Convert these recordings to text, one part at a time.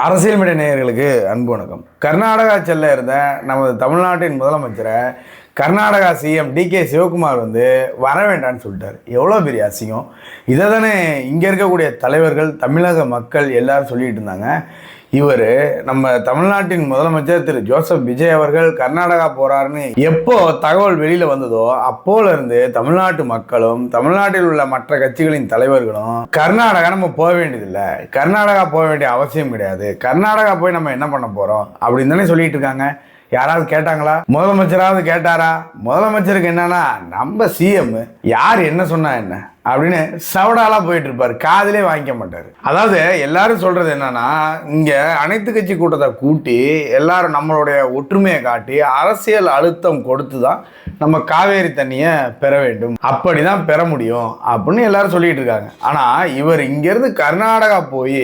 அரசியல் மீடிய நேயர்களுக்கு அன்பு வணக்கம். கர்நாடகா செல்ல இருந்த நமது தமிழ்நாட்டின் முதலமைச்சரை கர்நாடகா சிஎம் டிகே சிவகுமார் வர வேண்டான்னு சொல்லிட்டார். எவ்வளோ பெரிய அசிங்கம்! இதை தானே இங்கே இருக்கக்கூடிய தலைவர்கள், தமிழக மக்கள் எல்லாரும் சொல்லிட்டு இருந்தாங்க. இவர் நம்ம தமிழ்நாட்டின் முதலமைச்சர் திரு ஜோசப் விஜய் அவர்கள் கர்நாடகா போறாருன்னு எப்போ தகவல் வெளியில வந்ததோ அப்போல இருந்து தமிழ்நாட்டு மக்களும் தமிழ்நாட்டில் உள்ள மற்ற கட்சிகளின் தலைவர்களும் கர்நாடகா நம்ம போக வேண்டியதில்லை, கர்நாடகா போக வேண்டிய அவசியம் கிடையாது, கர்நாடகா போய் நம்ம என்ன பண்ண போறோம் அப்படின்னு தானே சொல்லிட்டு இருக்காங்க. யாராவது கேட்டாங்களா? முதலமைச்சராவது கேட்டாரா? முதலமைச்சருக்கு என்னன்னா, நம்ம சிஎம் யார் என்ன சொன்னா என்ன அப்படின்னு சவடாலா போயிட்டு இருப்பாரு, காதிலே வாங்கிக்க மாட்டாரு. அதாவது எல்லாரும் சொல்றது என்னன்னா, இங்க அனைத்து கட்சி கூட்டத்தை கூட்டி எல்லாரும் நம்மளுடைய ஒற்றுமையை காட்டி அரசியல் அழுத்தம் கொடுத்துதான் நம்ம காவேரி தண்ணியை பெற வேண்டும், அப்படிதான் பெற முடியும் அப்படின்னு எல்லாரும் சொல்லிட்டு இருக்காங்க. ஆனா இவர் இங்கிருந்து கர்நாடகா போய்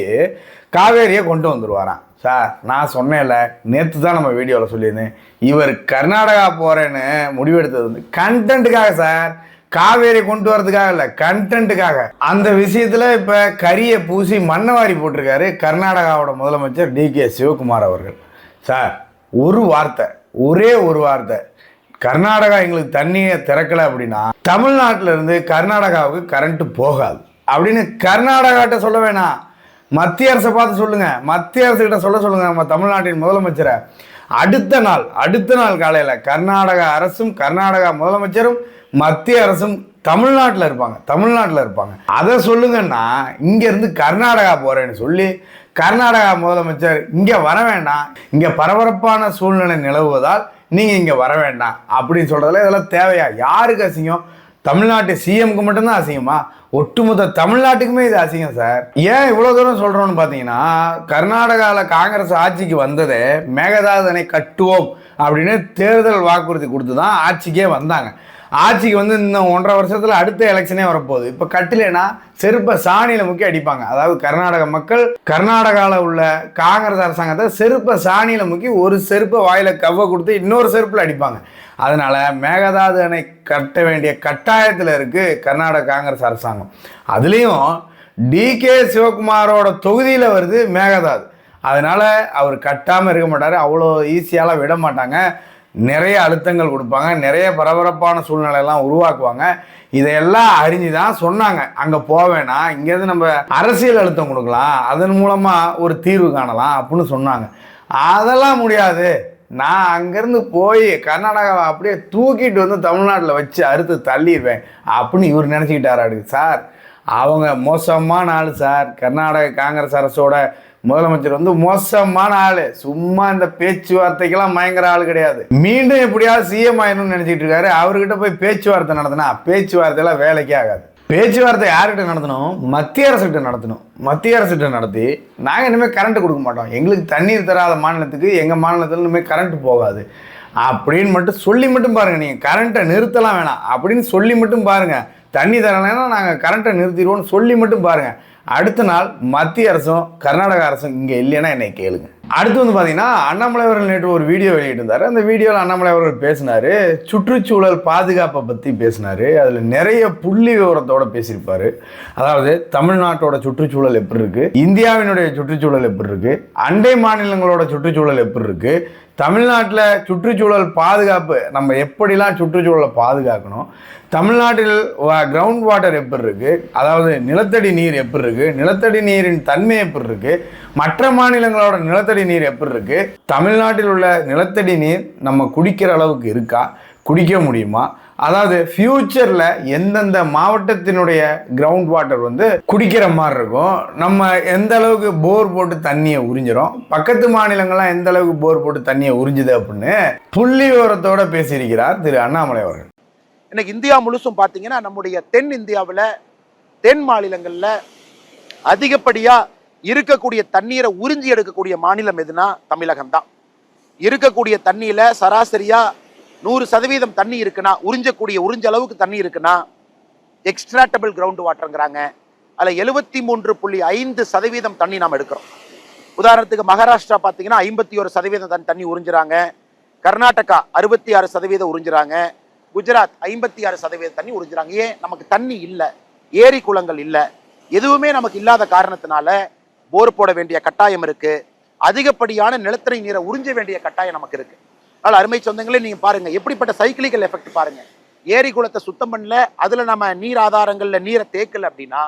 காவேரியை கொண்டு வந்துருவாராம். சார், நான் சொன்னேன்ல, நேற்று தான் நம்ம வீடியோவில் சொல்லியிருந்தேன், இவர் கர்நாடகா போகிறேன்னு முடிவெடுத்தது கண்டென்ட்டுக்காக சார், காவேரி கொண்டு வரதுக்காக இல்லை, கண்டென்ட்டுக்காக. அந்த விஷயத்தில் இப்போ கரியை பூசி மண்ணவாரி போட்டிருக்காரு கர்நாடகாவோட முதலமைச்சர் டிகே சிவகுமார் அவர்கள். சார், ஒரு வார்த்தை, ஒரே ஒரு வார்த்தை, கர்நாடகா எங்களுக்கு தண்ணியை திறக்கலை அப்படின்னா தமிழ்நாட்டில் இருந்து கர்நாடகாவுக்கு கரண்ட்டு போகாது அப்படின்னு கர்நாடகாட்ட சொல்ல வேணாம், மத்திய அரசை பார்த்து சொல்லுங்க, மத்திய அரசு கிட்ட சொல்லுங்க. நம்ம தமிழ்நாட்டின் முதலமைச்சரை அடுத்த நாள் காலையில் கர்நாடகா அரசும் கர்நாடகா முதலமைச்சரும் மத்திய அரசும் தமிழ்நாட்டில் இருப்பாங்க. அதை சொல்லுங்கன்னா இங்கேருந்து கர்நாடகா போகிறேன்னு சொல்லி கர்நாடகா முதலமைச்சர் இங்கே வர வேண்டாம், இங்கே பரபரப்பான சூழ்நிலை நிலவுவதால் நீங்கள் இங்கே வர வேண்டாம் அப்படின்னு சொல்கிறதுல இதெல்லாம் தேவையா? யாருக்கு அசிங்கம்? தமிழ்நாட்டு சிஎம்க்கு மட்டும்தான் அசிங்கமா? ஒட்டுமொத்த தமிழ்நாட்டுக்குமே இது அசிங்கம் சார். ஏன் இவ்வளோ தூரம் சொல்கிறோன்னு பார்த்தீங்கன்னா, கர்நாடகாவில் காங்கிரஸ் ஆட்சிக்கு வந்ததே மேகதாது அணை கட்டுவோம் அப்படின்னு தேர்தல் வாக்குறுதி கொடுத்து தான் ஆட்சிக்கே வந்தாங்க. ஆட்சிக்கு இன்னும் 1.5 வருஷத்தில் அடுத்த எலெக்ஷனே வரப்போகுது. இப்போ கட்டிலேனா செருப்பை சாணியில் முக்கி அடிப்பாங்க. அதாவது கர்நாடக மக்கள் கர்நாடகாவில் உள்ள காங்கிரஸ் அரசாங்கத்தை செருப்பை சாணியில் முக்கி ஒரு செருப்பை வாயில் கவ்வை கொடுத்து இன்னொரு செருப்பில் அடிப்பாங்க. அதனால மேகதாது அணை கட்ட வேண்டிய கட்டாயத்தில் இருக்குது கர்நாடக காங்கிரஸ் அரசாங்கம். அதுலேயும் டிகே சிவகுமாரோட தொகுதியில் வருது மேகதாது. அதனால அவர் கட்டாமல் இருக்க மாட்டார், அவ்வளோ ஈஸியாலாம் விட மாட்டாங்க. நிறைய அழுத்தங்கள் கொடுப்பாங்க, நிறைய பரபரப்பான சூழ்நிலையெல்லாம் உருவாக்குவாங்க. இதையெல்லாம் அறிஞ்சு தான் சொன்னாங்க, அங்கே போவேனா இங்கேருந்து நம்ம அரசியல் அழுத்தம் கொடுக்கலாம், அதன் மூலமாக ஒரு தீர்வு காணலாம் அப்படின்னு சொன்னாங்க. அதெல்லாம் முடியாது, நான் அங்கேருந்து போய் கர்நாடகாவை அப்படியே தூக்கிட்டு தமிழ்நாட்டில் வச்சு அறுத்து தள்ளிடுவேன் அப்படின்னு இவர் நினச்சிக்கிட்டாராடு. சார், அவங்க மோசமான ஆள் சார். கர்நாடக காங்கிரஸ் அரசோட முதலமைச்சர் மோசமான ஆள். சும்மா இந்த பேச்சுவார்த்தைக்கெல்லாம் பயங்கர ஆள் கிடையாது. மீண்டும் எப்படியாவது சிஎம் ஆயிரணும்னு நினச்சிட்டு இருக்காரு. அவர்கிட்ட போய் பேச்சுவார்த்தை நடத்தினா பேச்சுவார்த்தையெல்லாம் வேலைக்கே ஆகாது. பேச்சுவார்த்தை யார்கிட்ட நடத்தணும்? மத்திய அரசுகிட்ட நடத்தணும். மத்திய அரசுகிட்ட நடத்தி, நாங்கள் இனிமேல் கரண்ட் கொடுக்க மாட்டோம், எங்களுக்கு தண்ணீர் தராத மாநிலத்துக்கு எங்கள் மாநிலத்தில் இனிமேல் கரண்ட் போகாது அப்படின்னு மட்டும் சொல்லி மட்டும் பாருங்கள். நீங்கள் கரண்ட்டை நிறுத்தலாம் வேணாம் அப்படின்னு சொல்லி மட்டும் பாருங்கள். தண்ணி தரலைன்னா நாங்கள் கரண்ட்டை நிறுத்திடுவோம்னு சொல்லி மட்டும் பாருங்கள். அடுத்த நாள் மத்திய அரசும் கர்நாடக அரசும் இங்கே இல்லைன்னா என்னை கேளுங்க. அடுத்து பார்த்தீங்கன்னா, அண்ணாமலை அவர்கள் நேற்று ஒரு வீடியோ வெளியிட்டிருந்தார். அந்த வீடியோவில் அண்ணாமலை அவர்கள் பேசினார், சுற்றுச்சூழல் பாதுகாப்பை பற்றி பேசினார். அதில் நிறைய புள்ளி விவரத்தோடு பேசியிருப்பார். அதாவது தமிழ்நாட்டோட சுற்றுச்சூழல் எப்படி இருக்குது, இந்தியாவினுடைய சுற்றுச்சூழல் எப்படி இருக்குது, அண்டை மாநிலங்களோட சுற்றுச்சூழல் எப்படி இருக்குது, தமிழ்நாட்டில் சுற்றுச்சூழல் பாதுகாப்பு நம்ம எப்படிலாம் சுற்றுச்சூழலை பாதுகாக்கணும், தமிழ்நாட்டில் கிரவுண்ட் வாட்டர் எப்படி இருக்குது, அதாவது நிலத்தடி நீர் எப்படி இருக்குது, நிலத்தடி நீரின் தன்மை எப்படி இருக்குது, மற்ற மாநிலங்களோட நிலத்தடி நீர் எப்படி இருக்குது, தமிழ்நாட்டில் உள்ள நிலத்தடி நீர் நம்ம குடிக்கிற அளவுக்கு இருக்கா, குடிக்க முடியுமா, அதாவது ஃபியூச்சரில் எந்தெந்த மாவட்டத்தினுடைய கிரவுண்ட் வாட்டர் குடிக்கிற மாதிரி இருக்கும், நம்ம எந்த அளவுக்கு போர் போட்டு தண்ணியை உறிஞ்சிடும், பக்கத்து மாநிலங்கள்லாம் எந்த அளவுக்கு போர் போட்டு தண்ணியை உறிஞ்சுது அப்படின்னு புள்ளி விவரத்தோட பேசியிருக்கிறார் திரு அண்ணாமலை அவர்கள். இன்னைக்கு இந்தியா முழுசும் பார்த்தீங்கன்னா, நம்முடைய தென் இந்தியாவில் தென் மாநிலங்களில் அதிகப்படியாக இருக்கக்கூடிய தண்ணீரை உறிஞ்சி எடுக்கக்கூடிய மாநிலம் எதுனா தமிழகம் தான். இருக்கக்கூடிய தண்ணியில் சராசரியாக 100% தண்ணி இருக்குன்னா, உறிஞ்ச அளவுக்கு தண்ணி இருக்குன்னா எக்ஸ்ட்ராக்டபிள் கிரவுண்ட் வாட்டருங்கிறாங்க. அதில் 73.5% தண்ணி நாம் எடுக்கிறோம். உதாரணத்துக்கு மகாராஷ்டிரா பார்த்தீங்கன்னா 51% தண்ணி உறிஞ்சுறாங்க, கர்நாடகா 66% உறிஞ்சுறாங்க, குஜராத் 56% தண்ணி உறிஞ்சுறாங்க. ஏன்? நமக்கு தண்ணி இல்லை, ஏரி குளங்கள் இல்லை, எதுவுமே நமக்கு இல்லாத காரணத்தினால போர் போட வேண்டிய கட்டாயம் இருக்கு. அதிகப்படியான நிலத்தடி நீரை உறிஞ்ச வேண்டிய கட்டாயம் நமக்கு இருக்கு. அதனால் அருமை சொந்தங்களே, நீங்க பாருங்க எப்படிப்பட்ட சைக்கிளிக்கல் எஃபெக்ட் பாருங்க. ஏரி குளத்தை சுத்தம் பண்ணல, அதுல நம்ம நீர் ஆதாரங்கள்ல நீரை தேக்கல அப்படின்னா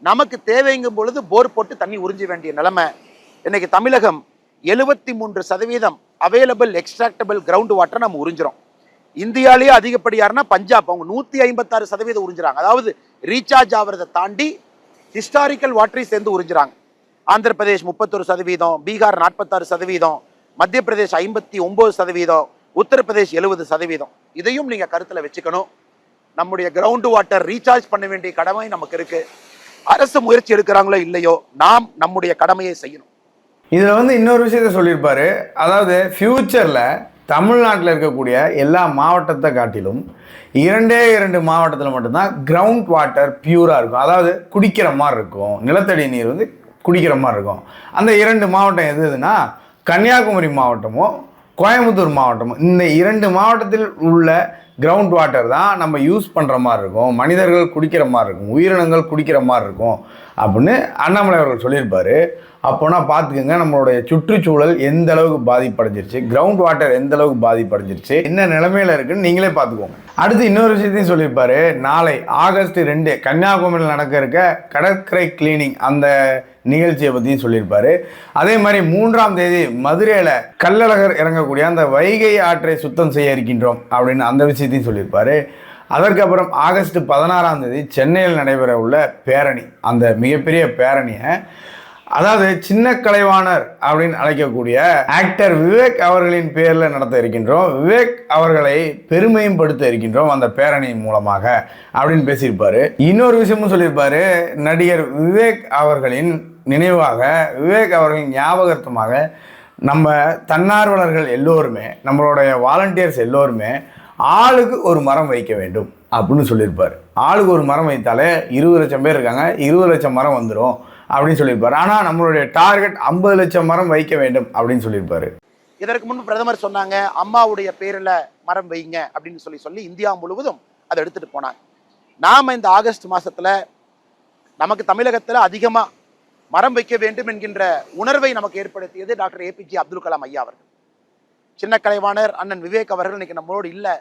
நமக்கு தேவைங்கும் பொழுது போர் போட்டு தண்ணி உறிஞ்ச வேண்டிய நிலைமை. இன்னைக்கு தமிழகம் 73% அவைலபிள் எக்ஸ்ட்ராக்டபிள் கிரவுண்ட் வாட்டர் நம்ம உறிஞ்சிரும். இந்தியாலேயே அதிகப்படியாருன்னா பஞ்சாப், அவங்க 156% உறிஞ்சுறாங்க. அதாவது ரீசார்ஜ் ஆகிறத தாண்டி ஹிஸ்டாரிக்கல் வாட்டரை சேர்ந்து உறிஞ்சுறாங்க. ஆந்திர பிரதேஷ் 31%, பீகார் 46%, மத்திய பிரதேஷ் 59%, உத்தரப்பிரதேஷ் 70%. இதையும் நீங்க கருத்துல வச்சுக்கணும். நம்முடைய கிரவுண்ட் வாட்டர் ரீசார்ஜ் பண்ண வேண்டிய கடமை நமக்கு இருக்கு. அரசு முயற்சி எடுக்கிறாங்களோ இல்லையோ, நாம் நம்முடைய கடமையை செய்யணும். இதுல வந்து இன்னொரு விஷயத்த சொல்லியிருப்பாரு. அதாவது ஃபியூச்சர்ல தமிழ்நாட்டில் இருக்கக்கூடிய எல்லா மாவட்டத்தை காட்டிலும் 2 மாவட்டத்தில் மட்டும்தான் கிரவுண்ட் வாட்டர் பியூரா இருக்கும். அதாவது குடிக்கிற மாதிரி இருக்கும், நிலத்தடி நீர் வந்து குடிக்கிற மாதிரி இருக்கும். அந்த 2 மாவட்டம் எதுனா கன்னியாகுமரி மாவட்டமும் கோயம்புத்தூர் மாவட்டமும். இந்த 2 மாவட்டத்தில் உள்ள கிரவுண்ட் வாட்டர் தான் நம்ம யூஸ் பண்ணுற மாதிரி இருக்கும், மனிதர்கள் குடிக்கிற மாதிரி இருக்கும், உயிரினங்கள் குடிக்கிற மாதிரி இருக்கும் அப்படின்னு அண்ணாமலை அவர்கள் சொல்லியிருப்பாரு. அப்போனா பார்த்துக்கோங்க நம்மளுடைய சுற்றுச்சூழல் எந்த அளவுக்கு பாதிப்படைஞ்சிருச்சு, கிரவுண்ட் வாட்டர் எந்த அளவுக்கு பாதிப்படைஞ்சிருச்சு, என்ன நிலைமையில இருக்குன்னு நீங்களே பார்த்துக்கோங்க. அடுத்து இன்னொரு விஷயத்தையும் சொல்லியிருப்பாரு. நாளை ஆகஸ்ட் 2 கன்னியாகுமரியில் நடக்க இருக்க கடற்கரை கிளீனிங் அந்த நிகழ்ச்சியை பற்றியும் சொல்லியிருப்பாரு. அதே மாதிரி 3ஆம் தேதி மதுரையில் கள்ளழகர் இறங்கக்கூடிய அந்த வைகை ஆற்றை சுத்தம் செய்ய இருக்கின்றோம் அப்படின்னு அந்த விஷயத்தையும் சொல்லியிருப்பாரு. அதற்கப்புறம் ஆகஸ்ட் 16ஆம் தேதி சென்னையில் நடைபெற உள்ள பேரணி, அந்த மிகப்பெரிய பேரணியை அதாவது சின்ன கலைவாணர் அப்படின்னு அழைக்கக்கூடிய ஆக்டர் விவேக் அவர்களின் பேரில் நடத்த இருக்கின்றோம், விவேக் அவர்களை பெருமையும் படுத்த இருக்கின்றோம் அந்த பேரணியின் மூலமாக அப்படின்னு பேசியிருப்பாரு. இன்னொரு விஷயமும் சொல்லியிருப்பாரு. நடிகர் விவேக் அவர்களின் நினைவாக, விவேக் அவர்களின் ஞாபகார்த்தமாக நம்ம தன்னார்வலர்கள் எல்லோருமே, நம்மளுடைய வாலண்டியர்ஸ் எல்லோருமே ஆளுக்கு ஒரு மரம் வைக்க வேண்டும் அப்படின்னு சொல்லியிருப்பார். ஆளுக்கு ஒரு மரம் வைத்தாலே 20 லட்சம் பேர் இருக்காங்க, 20 லட்சம் மரம் வந்துடும் அப்படின்னு சொல்லியிருப்பாரு. ஆனால் நம்மளுடைய டார்கெட் 50 லட்சம் மரம் வைக்க வேண்டும் அப்படின்னு சொல்லியிருப்பாரு. இதற்கு முன்பு பிரதமர் சொன்னாங்க அம்மாவுடைய பேரில் மரம் வைங்க அப்படின்னு சொல்லி இந்தியா முழுவதும் அதை எடுத்துட்டு போனாங்க. நாம இந்த ஆகஸ்ட் மாசத்துல நமக்கு தமிழகத்தில் அதிகமாக மரம் வைக்க வேண்டும் என்கின்ற உணர்வை நமக்கு ஏற்படுத்தியது டாக்டர் APJ அப்துல் கலாம் ஐயா அவர்கள். சின்ன கலைவாணர் அண்ணன் விவேக் அவர்கள் இன்னைக்கு நம்மளோடு இல்லை.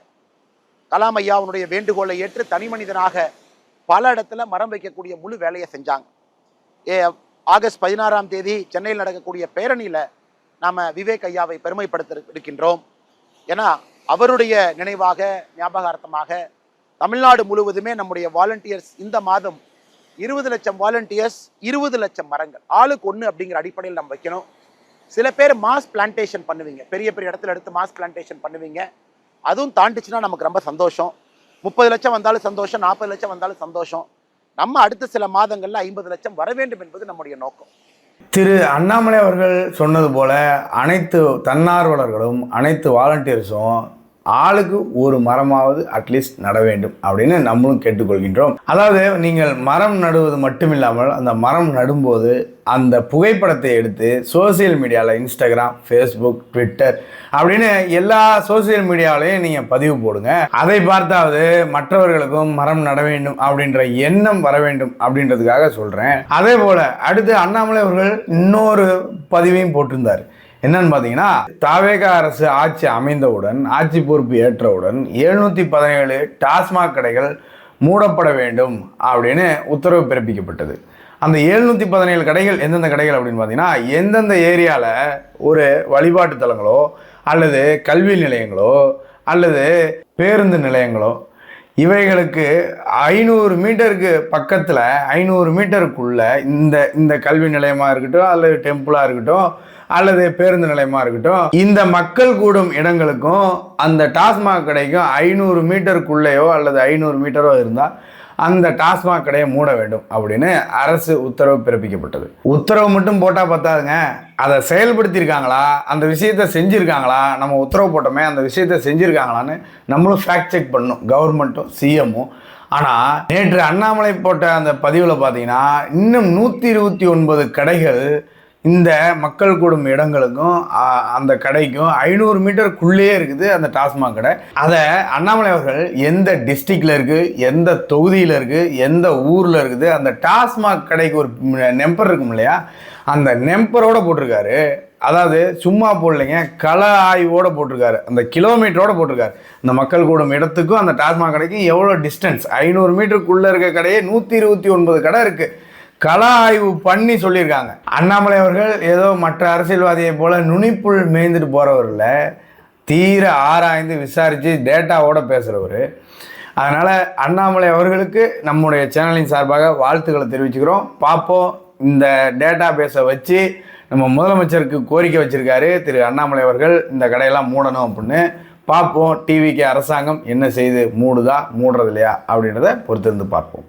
கலாம் ஐயாவுடைய வேண்டுகோளை ஏற்று தனி மனிதனாக பல இடத்துல மரம் வைக்கக்கூடிய முழு வேலையை செஞ்சாங்க. ஆகஸ்ட் 16ஆம் தேதி சென்னையில் நடக்கக்கூடிய பேரணியில் நாம் விவேக் ஐயாவை பெருமைப்படுத்த இருக்கின்றோம். ஏன்னா அவருடைய நினைவாக, ஞாபகார்த்தமாக தமிழ்நாடு முழுவதுமே நம்முடைய வாலண்டியர்ஸ் இந்த மாதம் 20 லட்சம் வாலண்டியர்ஸ், 20 லட்சம் மரங்கள் ஆளுக்கு 1 அப்படிங்கிற அடிப்படையில் நம்ம வைக்கணும். சில பேர் மாஸ் பிளான்டேஷன் பண்ணுவீங்க, பெரிய பெரிய இடத்துல எடுத்து மாஸ் பிளான்டேஷன் பண்ணுவீங்க. அதுவும் தாண்டிச்சுன்னா நமக்கு ரொம்ப சந்தோஷம். 30 லட்சம் வந்தாலும் சந்தோஷம், 40 லட்சம் வந்தாலும் சந்தோஷம். நம்ம அடுத்த சில மாதங்கள்ல 50 லட்சம் வர வேண்டும் என்பது நம்முடைய நோக்கம். திரு அண்ணாமலை அவர்கள் சொன்னது போல அனைத்து தன்னார்வலர்களும் அனைத்து வாலண்டியர்ஸும் ஆளுக்கு ஒரு மரமாவது அட்லீஸ்ட் நட வேண்டும் அப்படின்னு நம்மளும் கேட்டுக்கொள்கின்றோம். அதாவது நீங்கள் மரம் நடுவது மட்டுமில்லாமல் அந்த மரம் நடும்போது அந்த புகைப்படத்தை எடுத்து சோசியல் மீடியாவில் இன்ஸ்டாகிராம், ஃபேஸ்புக், ட்விட்டர் அப்படின்னு எல்லா சோசியல் மீடியாவிலையும் நீங்கள் பதிவு போடுங்க. அதை பார்த்தாவது மற்றவர்களுக்கும் மரம் நட வேண்டும் அப்படின்ற எண்ணம் வர வேண்டும் அப்படின்றதுக்காக சொல்கிறேன். அதே போல் அடுத்து அண்ணாமலை அவர்கள் இன்னொரு பதிவையும் போட்டிருந்தார். என்னன்னு பார்த்தீங்கன்னா, தாவேகா அரசு ஆட்சி அமைந்தவுடன், ஆட்சி பொறுப்பு ஏற்றவுடன் 717 டாஸ்மாக் கடைகள் மூடப்பட வேண்டும் அப்படின்னு உத்தரவு பிறப்பிக்கப்பட்டது. அந்த 717 கடைகள் எந்தெந்த கடைகள் அப்படின்னு பார்த்தீங்கன்னா, எந்தெந்த ஏரியாவில் ஒரு வழிபாட்டு தலங்களோ அல்லது கல்வி நிலையங்களோ அல்லது பேருந்து நிலையங்களோ இவைகளுக்கு 500 மீட்டருக்கு பக்கத்தில் 500 மீட்டருக்குள்ள இந்த கல்வி நிலையமாக இருக்கட்டும் அல்லது டெம்பிளாக இருக்கட்டும் அல்லது பேருந்து நிலையமாக இருக்கட்டும், இந்த மக்கள் கூடும் இடங்களுக்கும் அந்த டாஸ்மாக் கடைக்கும் 500 மீட்டருக்குள்ளேயோ அல்லது 500 மீட்டரோ இருந்தால் அந்த டாஸ்மாக் கடையை மூட வேண்டும் அப்படின்னு அரசு உத்தரவு பிறப்பிக்கப்பட்டது. உத்தரவு மட்டும் போட்டால் பத்தாதுங்க, அதை செயல்படுத்தியிருக்காங்களா, அந்த விஷயத்தை செஞ்சுருக்காங்களா, நம்ம உத்தரவு போட்டோமே அந்த விஷயத்தை செஞ்சுருக்காங்களான்னு நம்மளும் ஃபேக்ட் செக் பண்ணணும், கவர்மெண்ட்டும் சிஎம்மும். ஆனால் நேற்று அண்ணாமலை போட்ட அந்த பதிவில் பார்த்தீங்கன்னா இன்னும் 129 கடைகள் இந்த மக்கள் கூடும் இடங்களுக்கும் அந்த கடைக்கும் 500 மீட்டருக்குள்ளேயே இருக்குது அந்த டாஸ்மாக் கடை. அதை அண்ணாமலை அவர்கள் எந்த டிஸ்ட்ரிக்டில் இருக்குது, எந்த தொகுதியில் இருக்குது, எந்த ஊரில் இருக்குது, அந்த டாஸ்மாக் கடைக்கு ஒரு நம்பர் இருக்கும் இல்லையா, அந்த நம்பரோடு போட்டிருக்காரு. அதாவது சும்மா போடலைங்க, கள ஆய்வோடு போட்டிருக்காரு, அந்த கிலோமீட்டரோடு போட்டிருக்காரு. இந்த மக்கள் கூடும் இடத்துக்கும் அந்த டாஸ்மாக் கடைக்கும் எவ்வளோ டிஸ்டன்ஸ், 500 மீட்டருக்குள்ளே இருக்க கடையே 129 கடை இருக்குது. கள ஆய்வு பண்ணி சொல்லியிருக்காங்க. அண்ணாமலை அவர்கள் ஏதோ மற்ற அரசியல்வாதியை போல நுனிப்புள் மேய்ந்துட்டு போகிறவரில் தீர ஆராய்ந்து விசாரித்து டேட்டாவோட பேசுகிறவர். அதனால் அண்ணாமலை அவர்களுக்கு நம்முடைய சேனலின் சார்பாக வாழ்த்துக்களை தெரிவிச்சுக்கிறோம். பார்ப்போம், இந்த டேட்டா பேஸை வச்சு நம்ம முதலமைச்சருக்கு கோரிக்கை வச்சுருக்காரு திரு அண்ணாமலை அவர்கள், இந்த கடையெல்லாம் மூடணும் அப்படின்னு. பார்ப்போம் டிவிக்கு அரசாங்கம் என்ன செய்து மூடுதா மூடுறது இல்லையா அப்படின்றத பொறுத்திருந்து பார்ப்போம்.